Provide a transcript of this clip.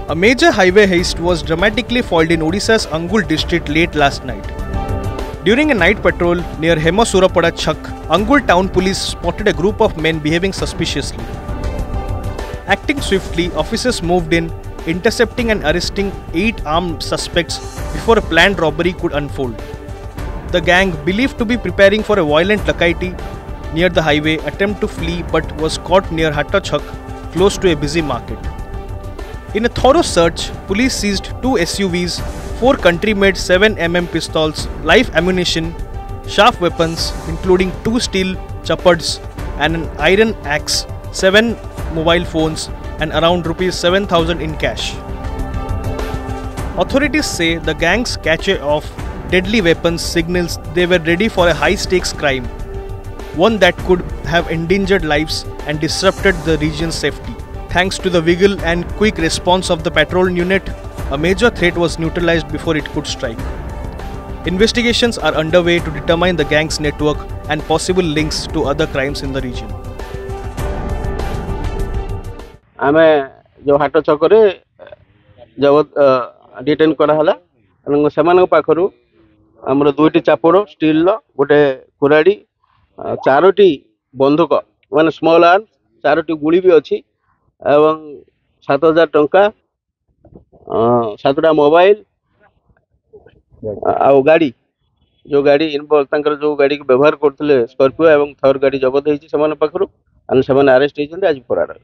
A major highway heist was dramatically foiled in Odisha's Angul district late last night. During a night patrol near Hemasurapada Chak, Angul town police spotted a group of men behaving suspiciously. Acting swiftly, officers moved in, intercepting and arresting 8 armed suspects before a planned robbery could unfold. The gang, believed to be preparing for a violent dacoity near the highway, attempted to flee but was caught near Hatta Chak, close to a busy market. In a thorough search, police seized 2 SUVs, 4 country-made 7mm pistols, live ammunition, sharp weapons including 2 steel chappads and an iron axe, 7 mobile phones and around Rs 7,000 in cash. Authorities say the gang's cache of deadly weapons signals they were ready for a high-stakes crime, one that could have endangered lives and disrupted the region's safety. Thanks to the vigil and quick response of the patrol unit, a major threat was neutralized before it could strike. Investigations are underway to determine the gang's network and possible links to other crimes in the region. आमे जो हाट छकरे जब detain कराला से पाखर आमर 2टी चापड़ steel गोटे कुराड़ी 4टी बंदूक माने small arm 4टी Gudi भी अच्छी एवं 7,000 टंका 7टा मोबाइल आ गाड़ी जो गाड़ी इनवॉल्व जो गाड़ी व्यवहार करते स्कॉर्पियो एवं थर गाड़ी जबत होती से पाखर अरेस्ट होती आज फरार।